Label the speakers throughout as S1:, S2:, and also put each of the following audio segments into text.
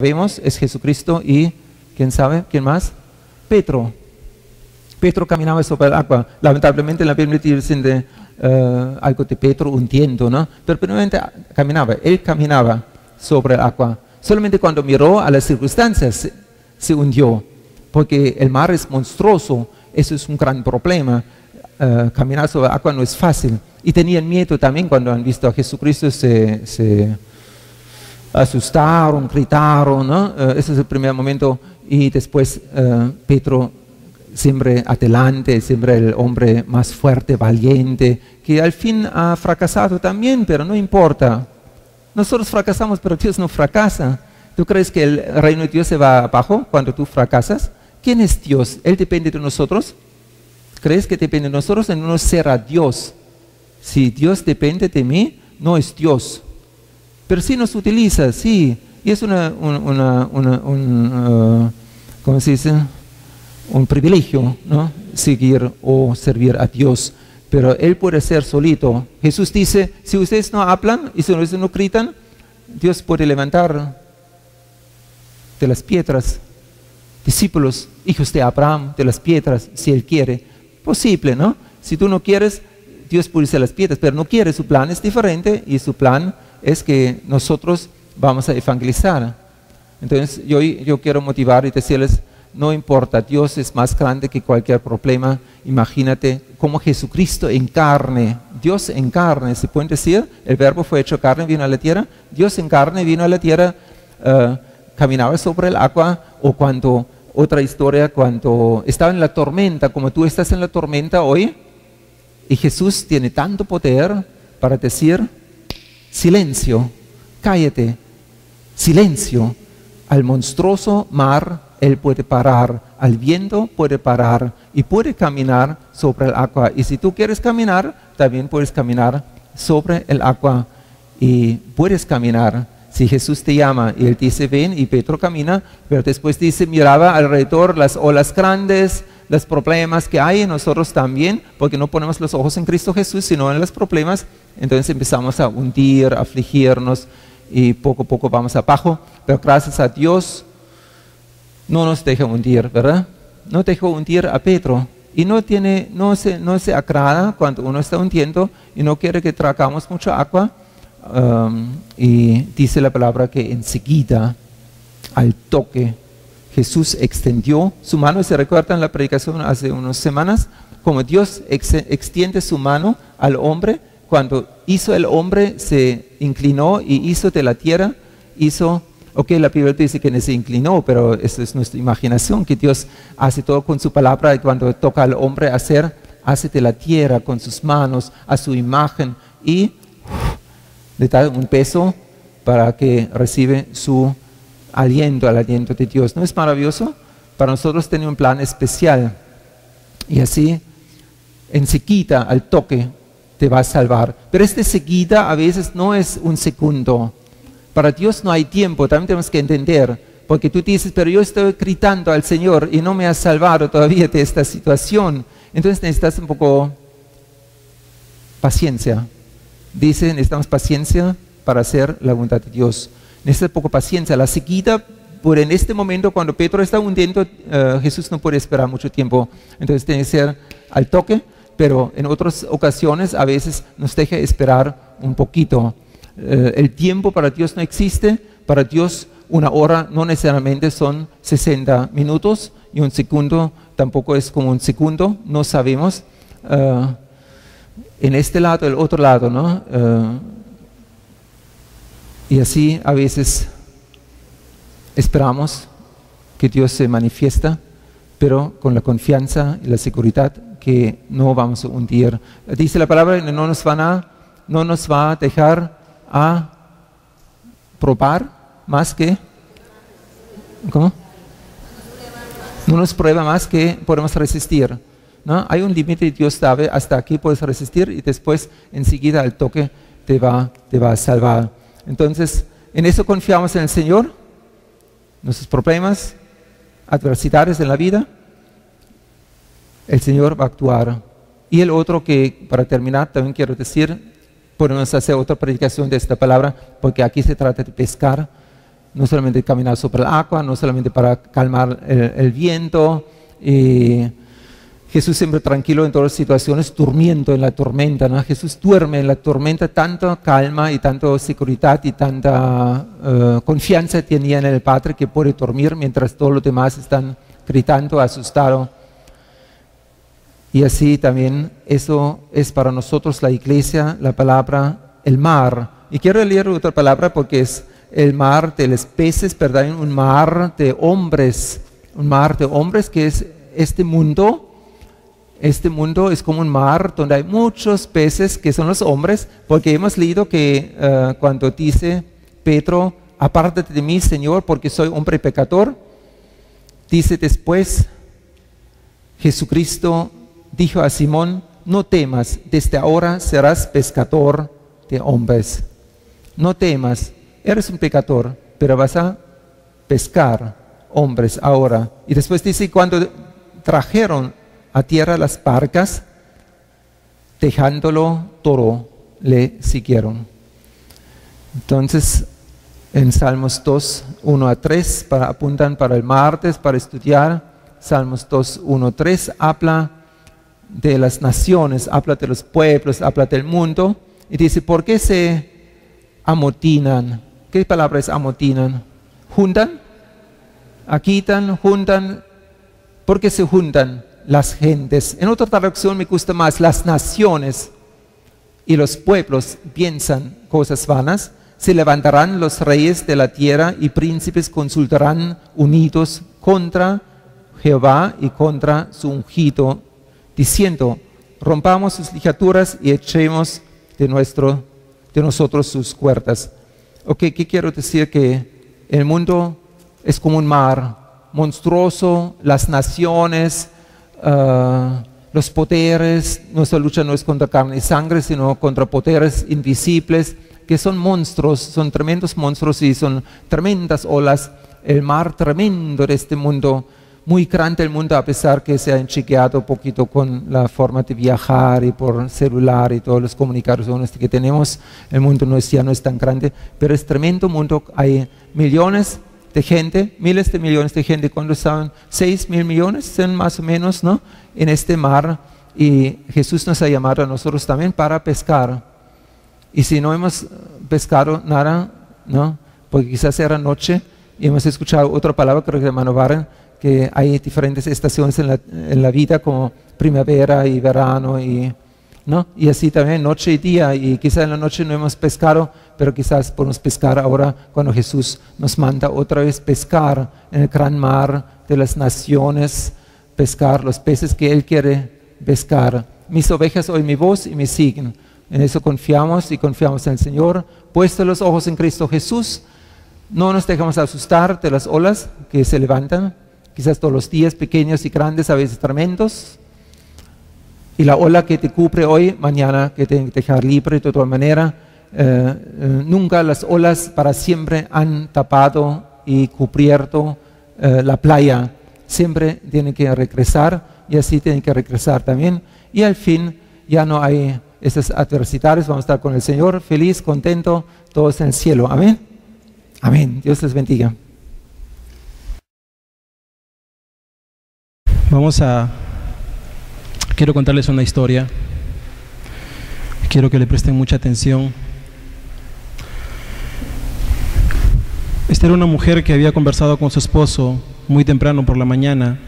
S1: vemos es Jesucristo y, ¿quién sabe? ¿Quién más? Pedro. Pedro caminaba sobre el agua. Lamentablemente en la Biblia dice algo de Pedro hundiendo, ¿no? Pero primeramente caminaba, él caminaba sobre el agua. Solamente cuando miró a las circunstancias se hundió, porque el mar es monstruoso, eso es un gran problema. Caminar sobre el agua no es fácil. Y tenían miedo también cuando han visto a Jesucristo, se asustaron, gritaron, ¿no? Ese es el primer momento. Y después Pedro, siempre adelante, siempre el hombre más fuerte, valiente, que al fin ha fracasado también, pero no importa. Nosotros fracasamos, pero Dios no fracasa. ¿Tú crees que el reino de Dios se va abajo cuando tú fracasas? ¿Quién es Dios? ¿Él depende de nosotros? ¿Crees que depende de nosotros? En no será Dios. Si Dios depende de mí, no es Dios. Pero sí nos utiliza, sí. Y es ¿cómo se dice? Un privilegio, ¿no? Seguir o servir a Dios. Pero Él puede ser solito. Jesús dice, si ustedes no hablan y si ustedes no gritan, Dios puede levantar de las piedras discípulos, hijos de Abraham, de las piedras, si Él quiere. Posible, ¿no? Si tú no quieres, Dios puede ser las piedras, pero no quiere. Su plan es diferente y su plan es que nosotros vamos a evangelizar. Entonces yo quiero motivar y decirles, no importa, Dios es más grande que cualquier problema. Imagínate cómo Jesucristo en carne, Dios en carne, ¿se puede decir? El verbo fue hecho carne, vino a la tierra. Dios en carne vino a la tierra, caminaba sobre el agua, o cuando, otra historia, cuando estaba en la tormenta, como tú estás en la tormenta hoy, y Jesús tiene tanto poder para decir, silencio, cállate, silencio, al monstruoso mar Él puede parar, al viento puede parar y puede caminar sobre el agua. Y si tú quieres caminar, también puedes caminar sobre el agua y puedes caminar. Si Jesús te llama y Él dice ven y Pedro camina, pero después dice miraba alrededor las olas grandes, los problemas que hay en nosotros también, porque no ponemos los ojos en Cristo Jesús, sino en los problemas. Entonces empezamos a hundir, a afligirnos y poco a poco vamos abajo. Pero gracias a Dios no nos deja hundir, ¿verdad? No dejó hundir a Pedro. Y no se agrada cuando uno está hundiendo y no quiere que tragamos mucha agua. Y dice la palabra que enseguida, al toque, Jesús extendió su mano. ¿Se recuerdan la predicación hace unas semanas? Como Dios extiende su mano al hombre, cuando hizo el hombre se inclinó y hizo de la tierra, la Biblia dice que no se inclinó, pero eso es nuestra imaginación, que Dios hace todo con su palabra y cuando toca al hombre hace de la tierra con sus manos a su imagen y le da un peso para que reciba su aliento, el aliento de Dios. ¿No es maravilloso? Para nosotros tiene un plan especial y así enseguida al toque te va a salvar. Pero seguida a veces no es un segundo. Para Dios no hay tiempo, también tenemos que entender, porque tú dices, pero yo estoy gritando al Señor y no me has salvado todavía de esta situación. Entonces necesitas un poco paciencia. Dice, necesitamos paciencia para hacer la voluntad de Dios. Necesitas poco paciencia. La seguida, por en este momento, cuando Pedro está hundiendo, Jesús no puede esperar mucho tiempo. Entonces tiene que ser al toque, pero en otras ocasiones a veces nos deja esperar un poquito. El tiempo para Dios no existe. Para Dios una hora no necesariamente son 60 minutos y un segundo tampoco es como un segundo, no sabemos. En este lado, el otro lado, ¿no? Y así a veces esperamos que Dios se manifiesta, pero con la confianza y la seguridad que no vamos a hundir. Dice la palabra, no nos va a dejar a probar más que, ¿cómo? No nos prueba más que podemos resistir, ¿no? Hay un límite y Dios sabe, hasta aquí puedes resistir y después enseguida al toque te va a salvar. Entonces, en eso confiamos en el Señor, nuestros problemas, adversidades en la vida, el Señor va a actuar. Y el otro que, para terminar, también quiero decir, podemos hacer otra predicación de esta palabra, porque aquí se trata de pescar no solamente caminar sobre el agua, no solamente para calmar el viento. Jesús siempre tranquilo en todas las situaciones, durmiendo en la tormenta, ¿no? Jesús duerme en la tormenta, tanta calma y tanta seguridad y tanta confianza tenía en el Padre que puede dormir mientras todos los demás están gritando, asustados. Y así también eso es para nosotros la iglesia, la palabra, el mar. Y quiero leer otra palabra porque es el mar de los peces, ¿verdad? Un mar de hombres que es este mundo. Este mundo es como un mar donde hay muchos peces que son los hombres, porque hemos leído que cuando dice Pedro, apártate de mí, Señor, porque soy hombre pecador, dice después, Jesucristo dijo a Simón, no temas, desde ahora serás pescador de hombres. No temas, eres un pecador, pero vas a pescar hombres ahora. Y después dice, cuando trajeron a tierra las barcas, dejándolo todo, le siguieron. Entonces, en Salmos 2, 1 a 3, apuntan para el martes, para estudiar. Salmos 2, 1 a 3, habla de las naciones, habla de los pueblos, habla del mundo. Y dice, ¿por qué se amotinan? ¿Qué palabra es amotinan? ¿Juntan? ¿Agitan? ¿Juntan? ¿Por qué se juntan? Las gentes. En otra traducción me gusta más, las naciones y los pueblos piensan cosas vanas, se levantarán los reyes de la tierra y príncipes consultarán unidos contra Jehová y contra su ungido, diciendo, rompamos sus ligaduras y echemos de nosotros sus cuerdas. Ok, ¿qué quiero decir? Que el mundo es como un mar monstruoso, las naciones, los poderes, nuestra lucha no es contra carne y sangre, sino contra poderes invisibles, que son monstruos, son tremendos monstruos y son tremendas olas, el mar tremendo de este mundo, muy grande el mundo, a pesar que se ha enchiqueado un poquito con la forma de viajar y por celular y todas las comunicaciones que tenemos, el mundo ya no es tan grande, pero es tremendo mundo, hay millones de gente, miles de millones de gente, cuando estaban 6.000 millones, son más o menos, ¿no? En este mar, y Jesús nos ha llamado a nosotros también para pescar. Y si no hemos pescado nada, ¿no? Porque quizás era noche y hemos escuchado otra palabra, creo que hermano Warren, que hay diferentes estaciones en la vida, como primavera y verano, ¿no? Y así también noche y día, y quizás en la noche no hemos pescado, pero quizás podemos pescar ahora cuando Jesús nos manda otra vez pescar en el gran mar de las naciones, pescar los peces que Él quiere pescar. Mis ovejas oyen mi voz y me siguen. En eso confiamos y confiamos en el Señor. Puestos los ojos en Cristo Jesús, no nos dejamos asustar de las olas que se levantan, quizás todos los días, pequeños y grandes, a veces tremendos. Y la ola que te cubre hoy, mañana que te dejar libre de todas maneras. Nunca las olas para siempre han tapado y cubierto la playa. Siempre tienen que regresar y así tienen que regresar también. Y al fin ya no hay esas adversidades. Vamos a estar con el Señor feliz, contento, todos en el cielo. Amén. Amén. Dios les bendiga.
S2: Quiero contarles una historia. Quiero que le presten mucha atención. Esta era una mujer que había conversado con su esposo muy temprano por la mañana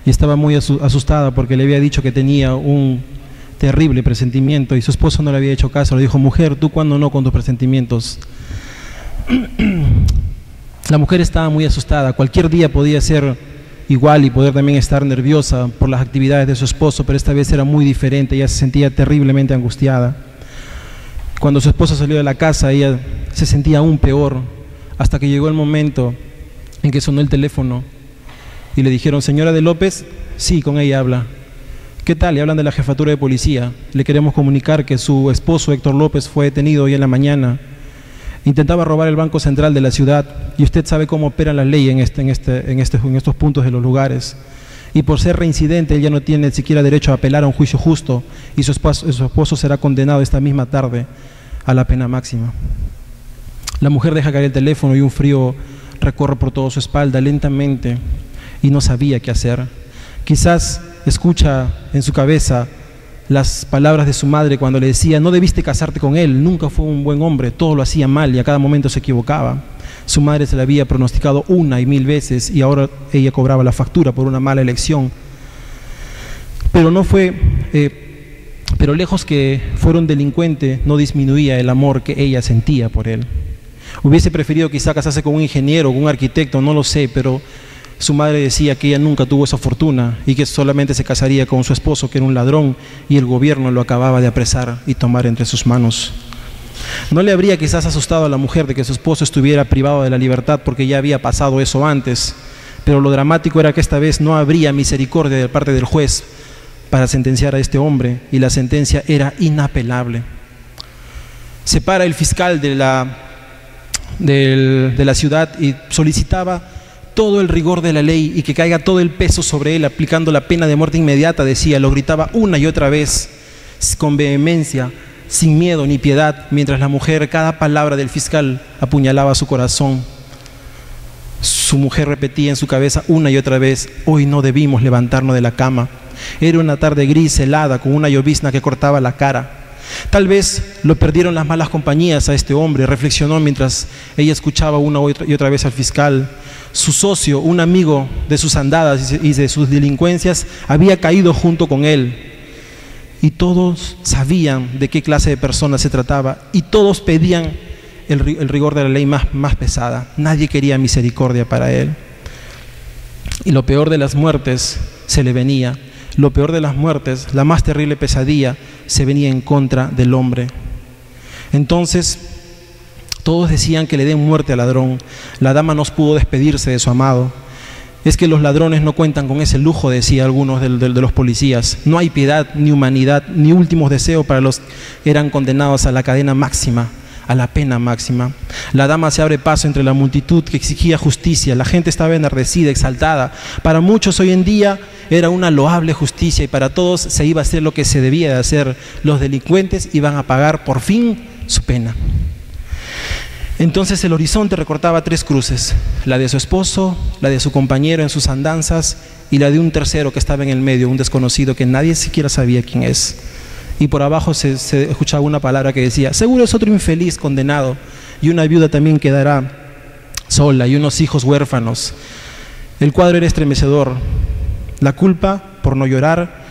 S2: y estaba muy asustada porque le había dicho que tenía un terrible presentimiento y su esposo no le había hecho caso. Le dijo, mujer, ¿tú cuándo no con tus presentimientos? La mujer estaba muy asustada. Cualquier día podía ser igual y poder también estar nerviosa por las actividades de su esposo, pero esta vez era muy diferente. Ella se sentía terriblemente angustiada. Cuando su esposo salió de la casa, ella se sentía aún peor, hasta que llegó el momento en que sonó el teléfono y le dijeron, señora de López, sí, con ella habla. ¿Qué tal? Le hablan de la jefatura de policía. Le queremos comunicar que su esposo Héctor López fue detenido hoy en la mañana. Intentaba robar el Banco Central de la ciudad y usted sabe cómo opera la ley en estos puntos de los lugares. Y por ser reincidente, él ya no tiene siquiera derecho a apelar a un juicio justo y su esposo será condenado esta misma tarde a la pena máxima. La mujer deja caer el teléfono y un frío recorre por toda su espalda lentamente y no sabía qué hacer. Quizás escucha en su cabeza las palabras de su madre cuando le decía: no debiste casarte con él, nunca fue un buen hombre, todo lo hacía mal y a cada momento se equivocaba. Su madre se le había pronosticado 1 y 1000 veces y ahora ella cobraba la factura por una mala elección. Pero pero lejos que fuera un delincuente, no disminuía el amor que ella sentía por él. Hubiese preferido quizá casarse con un ingeniero o un arquitecto, no lo sé, pero su madre decía que ella nunca tuvo esa fortuna y que solamente se casaría con su esposo, que era un ladrón, y el gobierno lo acababa de apresar y tomar entre sus manos. No le habría quizás asustado a la mujer de que su esposo estuviera privado de la libertad, porque ya había pasado eso antes, pero lo dramático era que esta vez no habría misericordia de parte del juez para sentenciar a este hombre, y la sentencia era inapelable. Se para el fiscal de la ciudad y solicitaba todo el rigor de la ley y que caiga todo el peso sobre él, aplicando la pena de muerte inmediata, decía, lo gritaba una y otra vez, con vehemencia, sin miedo ni piedad, mientras la mujer, cada palabra del fiscal apuñalaba su corazón. Su mujer repetía en su cabeza una y otra vez: hoy no debimos levantarnos de la cama. Era una tarde gris, helada, con una llovizna que cortaba la cara. Tal vez lo perdieron las malas compañías a este hombre, reflexionó mientras ella escuchaba una y otra vez al fiscal. Su socio, un amigo de sus andadas y de sus delincuencias, había caído junto con él. Y todos sabían de qué clase de persona se trataba y todos pedían el rigor de la ley más pesada. Nadie quería misericordia para él. Y lo peor de las muertes se le venía. Lo peor de las muertes, la más terrible pesadilla, se venía en contra del hombre. Entonces, todos decían que le den muerte al ladrón. La dama no pudo despedirse de su amado. Es que los ladrones no cuentan con ese lujo, decía algunos de los policías. No hay piedad, ni humanidad, ni últimos deseos para los que eran condenados a la cadena máxima, a la pena máxima. La dama se abre paso entre la multitud que exigía justicia. La gente estaba enardecida, exaltada. Para muchos hoy en día era una loable justicia y para todos se iba a hacer lo que se debía de hacer. Los delincuentes iban a pagar por fin su pena. Entonces el horizonte recortaba 3 cruces: la de su esposo, la de su compañero en sus andanzas y la de un tercero que estaba en el medio, un desconocido que nadie siquiera sabía quién es. Y por abajo se escuchaba una palabra que decía: seguro es otro infeliz condenado, y una viuda también quedará sola y unos hijos huérfanos. El cuadro era estremecedor. La culpa por no llorar,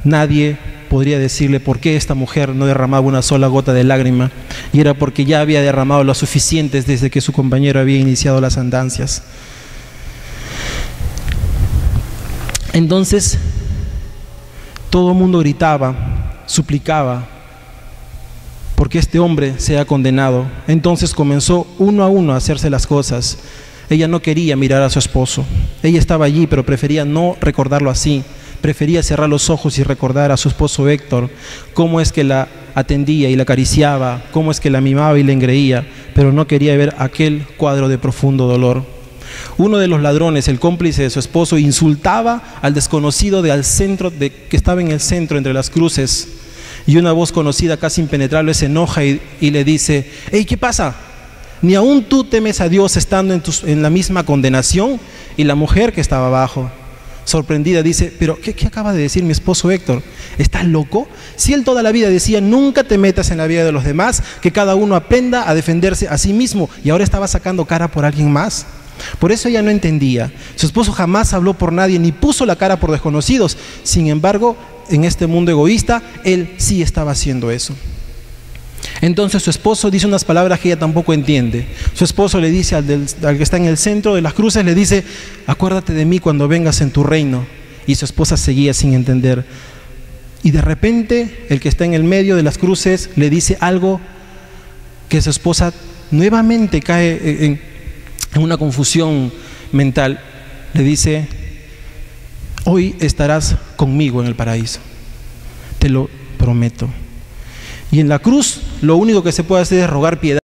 S2: nadie podría decirle por qué esta mujer no derramaba una sola gota de lágrima, y era porque ya había derramado las suficientes desde que su compañero había iniciado las andancias. Entonces todo el mundo gritaba, suplicaba porque este hombre sea condenado. Entonces comenzó uno a uno a hacerse las cosas. Ella no quería mirar a su esposo. Ella estaba allí, pero prefería no recordarlo así. Prefería cerrar los ojos y recordar a su esposo Héctor, cómo es que la atendía y la acariciaba, cómo es que la mimaba y la engreía, pero no quería ver aquel cuadro de profundo dolor. Uno de los ladrones, el cómplice de su esposo, insultaba al desconocido que estaba en el centro entre las cruces, y una voz conocida, casi impenetrable, se enoja y le dice: «Hey, ¿qué pasa? ¿Ni aún tú temes a Dios estando en la misma condenación?». Y la mujer que estaba abajo, sorprendida, dice: «¿Pero qué acaba de decir mi esposo Héctor? ¿Estás loco? Si él toda la vida decía: nunca te metas en la vida de los demás, que cada uno aprenda a defenderse a sí mismo, y ahora estaba sacando cara por alguien más». Por eso ella no entendía. Su esposo jamás habló por nadie ni puso la cara por desconocidos. Sin embargo, en este mundo egoísta, él sí estaba haciendo eso. Entonces su esposo dice unas palabras que ella tampoco entiende. Su esposo le dice al que está en el centro de las cruces, le dice: «Acuérdate de mí cuando vengas en tu reino». Y su esposa seguía sin entender. Y de repente el que está en el medio de las cruces le dice algo que su esposa nuevamente cae en una confusión mental. Le dice: «Hoy estarás conmigo en el paraíso, te lo prometo». Y en la cruz lo único que se puede hacer es rogar piedad.